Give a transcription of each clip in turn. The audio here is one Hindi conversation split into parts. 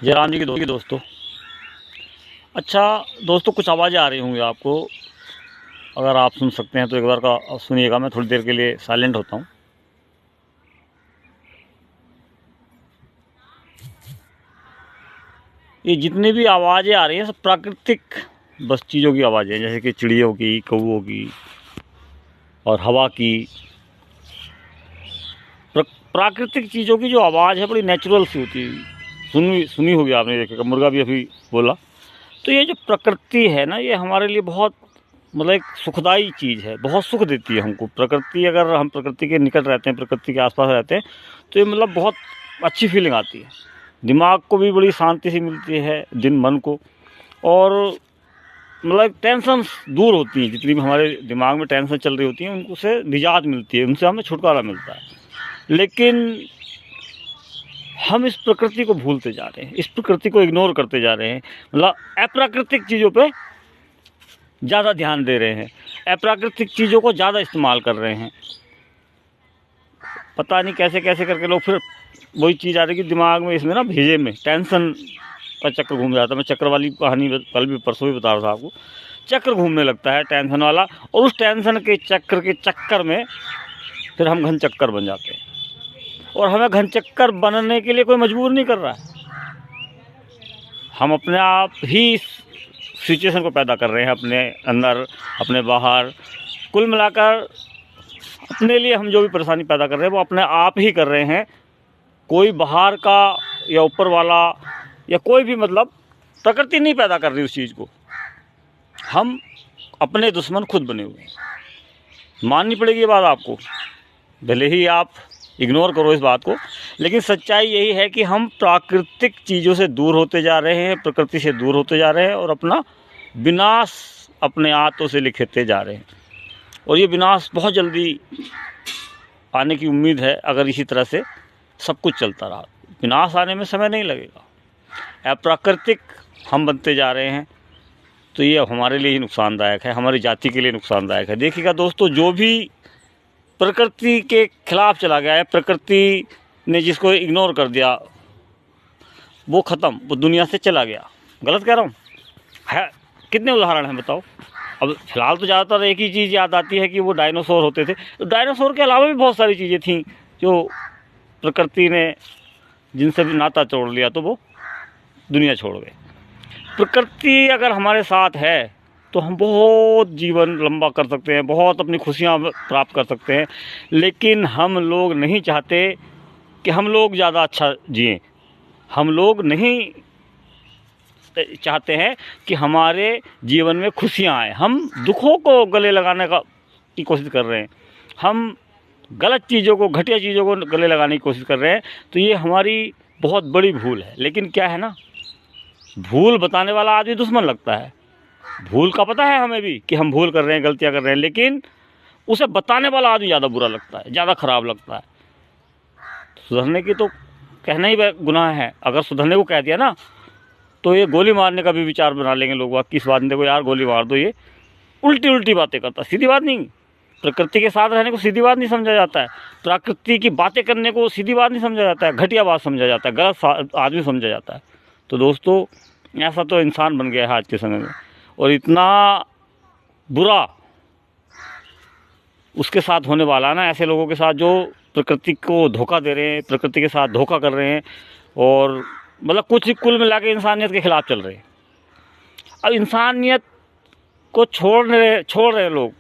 जय राम जी की दोस्तों। अच्छा दोस्तों, कुछ आवाज़ें आ रही होंगी आपको। अगर आप सुन सकते हैं तो एक बार का सुनिएगा। मैं थोड़ी देर के लिए साइलेंट होता हूँ। ये जितनी भी आवाज़ें आ रही हैं सब प्राकृतिक बस चीज़ों की आवाज़ें हैं, जैसे कि चिड़ियों की, कौवों की और हवा की। प्राकृतिक चीज़ों की जो आवाज़ है बड़ी नेचुरल सी होती है। सुनी होगी आपने, देखिएगा मुर्गा भी अभी बोला। तो ये जो प्रकृति है ना, ये हमारे लिए बहुत मतलब एक सुखदाई चीज़ है, बहुत सुख देती है हमको प्रकृति। अगर हम प्रकृति के निकट रहते हैं, प्रकृति के आसपास रहते हैं, तो ये मतलब बहुत अच्छी फीलिंग आती है। दिमाग को भी बड़ी शांति सी मिलती है, मन को। और मतलब टेंशन दूर होती हैं, जितनी भी हमारे दिमाग में टेंशन चल रही होती हैं उनको से निजात मिलती है, उनसे हमें छुटकारा मिलता है। लेकिन हम इस प्रकृति को भूलते जा रहे हैं, इस प्रकृति को इग्नोर करते जा रहे हैं। मतलब अप्राकृतिक चीज़ों पे ज़्यादा ध्यान दे रहे हैं, अप्राकृतिक चीज़ों को ज़्यादा इस्तेमाल कर रहे हैं। पता नहीं कैसे कैसे करके लोग फिर वही चीज़ आ रही कि दिमाग में, इसमें ना भेजे में टेंशन का चक्कर घूम जाता है। मैं चक्कर वाली कहानी कल भी परसों भी बता रहा था आपको। चक्कर घूमने लगता है टेंशन वाला, और उस टेंशन के चक्कर में फिर हम घन चक्कर बन जाते हैं। और हमें घन चक्कर बनने के लिए कोई मजबूर नहीं कर रहा है, हम अपने आप ही इस सिचुएशन को पैदा कर रहे हैं, अपने अंदर, अपने बाहर। कुल मिलाकर अपने लिए हम जो भी परेशानी पैदा कर रहे हैं वो अपने आप ही कर रहे हैं। कोई बाहर का या ऊपर वाला या कोई भी, मतलब प्रकृति नहीं पैदा कर रही उस चीज़ को। हम अपने दुश्मन खुद बने हुए हैं। माननी पड़ेगी ये बात आपको, भले ही आप इग्नोर करो इस बात को, लेकिन सच्चाई यही है कि हम प्राकृतिक चीज़ों से दूर होते जा रहे हैं, प्रकृति से दूर होते जा रहे हैं, और अपना विनाश अपने हाथों से लिखते जा रहे हैं। और ये विनाश बहुत जल्दी आने की उम्मीद है, अगर इसी तरह से सब कुछ चलता रहा। विनाश आने में समय नहीं लगेगा। अप्राकृतिक हम बनते जा रहे हैं, तो ये हमारे लिए ही नुकसानदायक है, हमारी जाति के लिए नुकसानदायक है। देखिएगा दोस्तों, जो भी प्रकृति के खिलाफ चला गया है, प्रकृति ने जिसको इग्नोर कर दिया, वो ख़त्म, वो दुनिया से चला गया। गलत कह रहा हूँ? है कितने उदाहरण हैं बताओ। अब फिलहाल तो ज़्यादातर एक ही चीज़ याद आती है कि वो डायनासोर होते थे। तो डायनासोर के अलावा भी बहुत सारी चीज़ें थीं जो प्रकृति ने जिनसे भी नाता तोड़ लिया, तो वो दुनिया छोड़ गए। प्रकृति अगर हमारे साथ है तो हम बहुत जीवन लंबा कर सकते हैं, बहुत अपनी खुशियाँ प्राप्त कर सकते हैं। लेकिन हम लोग नहीं चाहते कि हम लोग ज़्यादा अच्छा जिएं। हम लोग नहीं चाहते हैं कि हमारे जीवन में खुशियाँ आएँ। हम दुखों को गले लगाने की कोशिश कर रहे हैं, हम गलत चीज़ों को, घटिया चीज़ों को गले लगाने की कोशिश कर रहे हैं। तो ये हमारी बहुत बड़ी भूल है। लेकिन क्या है ना, भूल बताने वाला आदमी दुश्मन लगता है। भूल का पता है हमें भी कि हम भूल कर रहे हैं, गलतियां कर रहे हैं, लेकिन उसे बताने वाला आदमी ज़्यादा बुरा लगता है, ज़्यादा ख़राब लगता है। सुधरने की तो कहना ही गुनाह है। अगर सुधरने को कह दिया ना, तो ये गोली मारने का भी विचार बना लेंगे लोग। किस बात, देखो यार गोली मार दो, ये उल्टी बातें करता। सीधी बात नहीं। प्रकृति के साथ रहने को सीधी बात नहीं समझा जाता है, प्रकृति की बातें करने को सीधी बात नहीं समझा जाता है, घटिया बात समझा जाता है, गलत आदमी समझा जाता है। तो दोस्तों, ऐसा तो इंसान बन गया है आज के समय में, और इतना बुरा उसके साथ होने वाला है ना, ऐसे लोगों के साथ जो प्रकृति को धोखा दे रहे हैं, प्रकृति के साथ धोखा कर रहे हैं, और मतलब कुछ कुल मिला के इंसानियत के खिलाफ चल रहे हैं। अब इंसानियत को छोड़ रहे लोग।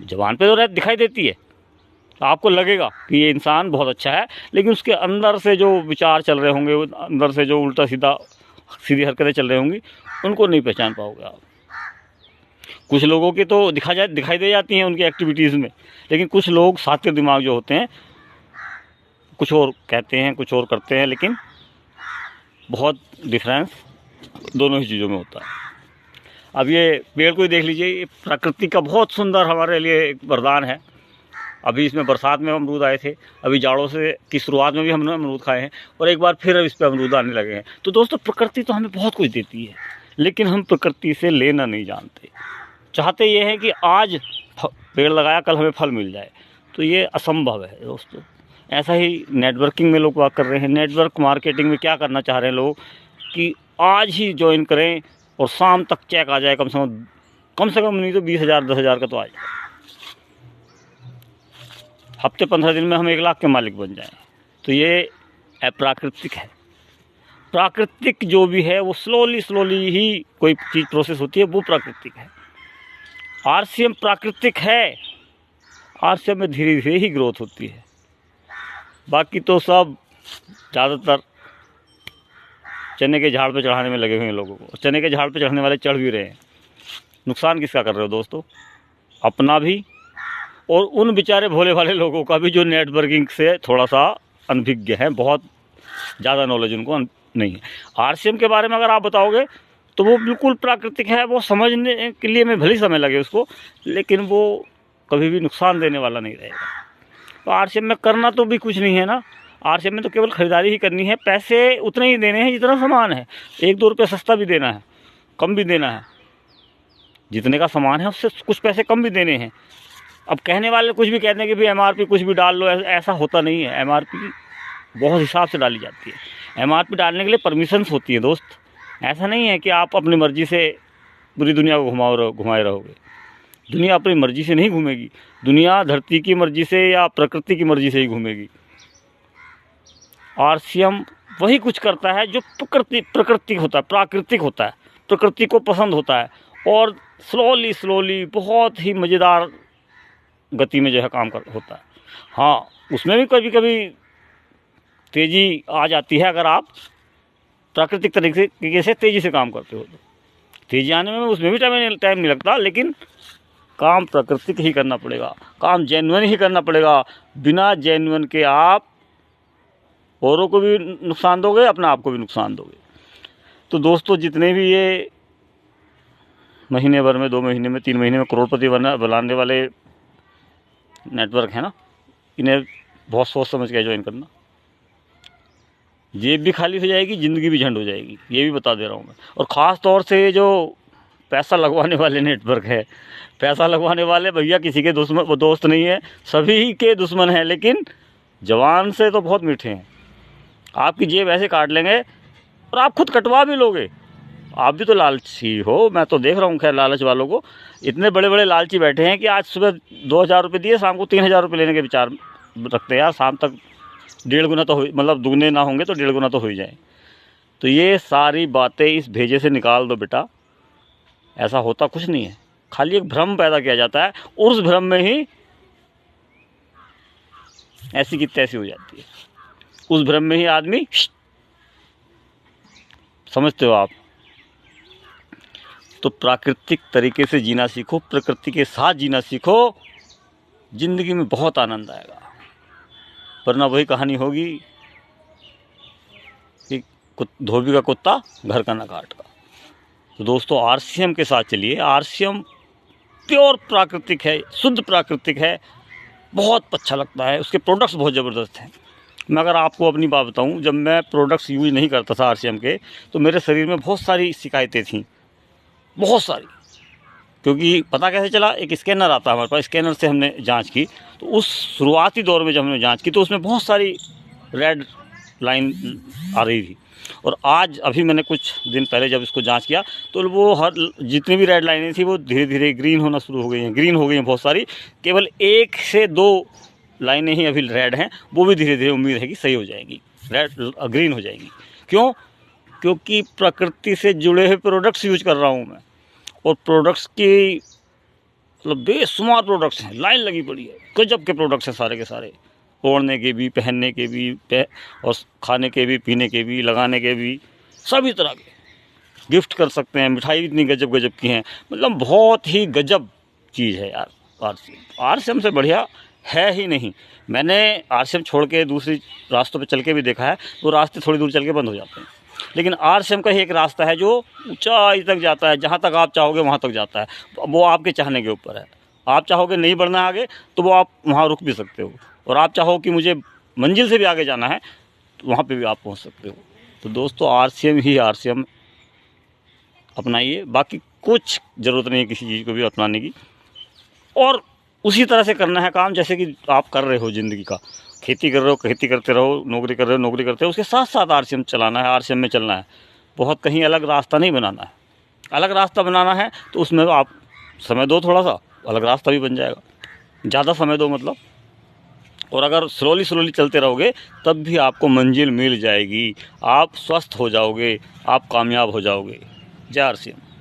ज़बान पे तो दिखाई देती है, तो आपको लगेगा कि ये इंसान बहुत अच्छा है, लेकिन उसके अंदर से जो विचार चल रहे होंगे, अंदर से जो उल्टा सीधी हरकतें चल रही होंगी, उनको नहीं पहचान पाओगे आप। कुछ लोगों की तो दिखाई दे जाती हैं उनकी एक्टिविटीज़ में, लेकिन कुछ लोग सातिर दिमाग जो होते हैं, कुछ और कहते हैं, कुछ और करते हैं, लेकिन बहुत डिफरेंस दोनों ही चीज़ों में होता है। अब ये पेड़ को ही देख लीजिए, ये प्रकृति का बहुत सुंदर हमारे लिए एक वरदान है। अभी इसमें बरसात में अमरूद आए थे, अभी जाड़ों से की शुरुआत में भी हमने अमरूद खाए हैं, और एक बार फिर अब इस पर अमरूद आने लगे हैं। तो दोस्तों, प्रकृति तो हमें बहुत कुछ देती है, लेकिन हम प्रकृति से लेना नहीं जानते। चाहते ये हैं कि आज पेड़ लगाया, कल हमें फल मिल जाए, तो ये असंभव है दोस्तों। ऐसा ही नेटवर्किंग में लोग बात कर रहे हैं। नेटवर्क मार्केटिंग में क्या करना चाह रहे हैं लोग कि आज ही ज्वाइन करें और शाम तक चेक आ जाए, कम से कम नहीं तो 20,000 10,000 का तो आ जाए। हफ्ते 15 दिन में हम 1 लाख के मालिक बन जाएं। तो ये अप्राकृतिक है। प्राकृतिक जो भी है वो स्लोली ही कोई चीज़ प्रोसेस होती है, वो प्राकृतिक है। आरसीएम प्राकृतिक है, आरसीएम में धीरे धीरे ही ग्रोथ होती है। बाकी तो सब ज़्यादातर चने के झाड़ पे चढ़ाने में लगे हुए हैं लोगों को, और चने के झाड़ पे चढ़ने वाले चढ़ भी रहे हैं। नुकसान किसका कर रहे हो दोस्तों? अपना भी और उन बेचारे भोले भाले लोगों का भी जो नेटवर्किंग से थोड़ा सा अनभिज्ञ है, बहुत ज़्यादा नॉलेज उनको नहीं है। आरसीएम के बारे में अगर आप बताओगे तो वो बिल्कुल प्राकृतिक है, वो समझने के लिए में भले समय लगे उसको, लेकिन वो कभी भी नुकसान देने वाला नहीं रहेगा। तो आरसीएम में करना तो भी कुछ नहीं है ना, आरसीएम में तो केवल ख़रीदारी ही करनी है। पैसे उतने ही देने हैं जितना सामान है, 1-2 रुपये सस्ता भी देना है, कम भी देना है। जितने का सामान है उससे कुछ पैसे कम भी देने हैं। अब कहने वाले कुछ भी कहते हैं कि भाई एमआरपी कुछ भी डाल लो, ऐसा होता नहीं है। एमआरपी बहुत हिसाब से डाली जाती है। एमआरपी डालने के लिए परमिशंस होती है दोस्त। ऐसा नहीं है कि आप अपनी मर्ज़ी से पूरी दुनिया को घुमाए रहोगे। दुनिया अपनी मर्ज़ी से नहीं घूमेगी, दुनिया धरती की मर्ज़ी से या प्रकृति की मर्ज़ी से ही घूमेगी। आरसीएम वही कुछ करता है जो प्रकृति होता है, प्राकृतिक होता है, प्रकृति को पसंद होता है, और स्लोली बहुत ही मज़ेदार गति में जो है काम होता है। हाँ, उसमें भी कभी कभी तेज़ी आ जाती है अगर आप प्राकृतिक तरीके से तेज़ी से काम करते हो तो। तेज़ी आने में उसमें भी टाइम नहीं लगता, लेकिन काम प्राकृतिक ही करना पड़ेगा, काम जेन्युइन ही करना पड़ेगा। बिना जेन्युइन के आप औरों को भी नुकसान दोगे, अपना आप को भी नुकसान दोगे। तो दोस्तों, जितने भी ये महीने भर में, 2 महीने में, 3 महीने में करोड़पति बनाने वाले नेटवर्क है ना, इन्हें बहुत सोच समझ के ज्वाइन करना। जेब भी खाली हो जाएगी, ज़िंदगी भी झंड हो जाएगी, ये भी बता दे रहा हूँ मैं। और ख़ास तौर से जो पैसा लगवाने वाले नेटवर्क है, पैसा लगवाने वाले भैया किसी के दोस्त नहीं है, सभी के दुश्मन हैं, लेकिन जवान से तो बहुत मीठे हैं। आपकी जेब ऐसे काट लेंगे और आप खुद कटवा भी लोगे। आप भी तो लालची हो, मैं तो देख रहा हूँ खैर लालच वालों को। इतने बड़े बड़े लालची बैठे हैं कि आज सुबह 2,000 रुपये दिए, शाम को 3,000 रुपये लेने के विचार रखते हैं। यार शाम तक 1.5 गुना तो हो, मतलब दुगने ना होंगे तो 1.5 गुना तो हो ही जाए। तो ये सारी बातें इस भेजे से निकाल दो बेटा। ऐसा होता कुछ नहीं है, खाली एक भ्रम पैदा किया जाता है, और उस भ्रम में ही ऐसी की तैसी हो जाती है। उस भ्रम में ही आदमी, समझते हो आप? तो प्राकृतिक तरीके से जीना सीखो, प्रकृति के साथ जीना सीखो, ज़िंदगी में बहुत आनंद आएगा। वरना वही कहानी होगी कि धोबी का कुत्ता घर का ना काट का। तो दोस्तों, आरसीएम के साथ चलिए। आरसीएम प्योर प्राकृतिक है, शुद्ध प्राकृतिक है, बहुत अच्छा लगता है। उसके प्रोडक्ट्स बहुत ज़बरदस्त हैं। मैं अगर आपको अपनी बात बताऊं, जब मैं प्रोडक्ट्स यूज़ नहीं करता था आरसीएम के, तो मेरे शरीर में बहुत सारी शिकायतें थीं, बहुत सारी। क्योंकि पता कैसे चला, एक स्कैनर आता है हमारे पास, स्कैनर से हमने जांच की। तो उस शुरुआती दौर में जब हमने जांच की तो उसमें बहुत सारी रेड लाइन आ रही थी। और आज अभी मैंने कुछ दिन पहले जब इसको जांच किया तो वो हर जितनी भी रेड लाइनें थी वो धीरे धीरे ग्रीन होना शुरू हो गई हैं, ग्रीन हो गई हैं बहुत सारी। केवल 1 से 2 लाइनें ही अभी रेड हैं, वो भी धीरे धीरे उम्मीद है कि सही हो जाएंगी, ग्रीन हो जाएंगी। क्यों? क्योंकि प्रकृति से जुड़े हुए प्रोडक्ट्स यूज कर रहा हूँ मैं, और प्रोडक्ट्स की मतलब बेशुमार प्रोडक्ट्स हैं, लाइन लगी पड़ी है, गजब के प्रोडक्ट्स हैं सारे के सारे। ओढ़ने के भी, पहनने के भी, और खाने के भी, पीने के भी, लगाने के भी, सभी तरह के गिफ्ट कर सकते हैं। मिठाई इतनी गजब गजब की हैं, मतलब बहुत ही गजब चीज़ है यार आरसीएम। आरसीएम से बढ़िया है ही नहीं। मैंने आरसीएम छोड़ के दूसरी रास्तों पे चल के भी देखा है, तो रास्ते थोड़ी दूर चल के बंद हो जाते हैं। लेकिन आरसीएम का ही एक रास्ता है जो ऊंचाई तक जाता है, जहाँ तक आप चाहोगे वहाँ तक जाता है। वो आपके चाहने के ऊपर है। आप चाहोगे नहीं बढ़ना आगे तो वो आप वहाँ रुक भी सकते हो, और आप चाहो कि मुझे मंजिल से भी आगे जाना है तो वहाँ पे भी आप पहुँच सकते हो। तो दोस्तों, आरसीएम ही आरसीएम अपनाइए, बाकी कुछ ज़रूरत नहीं है किसी चीज़ को भी अपनाने की। और उसी तरह से करना है काम जैसे कि आप कर रहे हो ज़िंदगी का। खेती कर रहे हो, खेती करते रहो, नौकरी कर रहे हो, नौकरी करते हो, उसके साथ साथ आरसीएम चलाना है, आरसीएम में चलना है। बहुत कहीं अलग रास्ता नहीं बनाना है। अलग रास्ता बनाना है तो उसमें आप समय दो, थोड़ा सा अलग रास्ता भी बन जाएगा। ज़्यादा समय दो मतलब, और अगर स्लोली चलते रहोगे तब भी आपको मंजिल मिल जाएगी, आप स्वस्थ हो जाओगे, आप कामयाब हो जाओगे। जय RCM।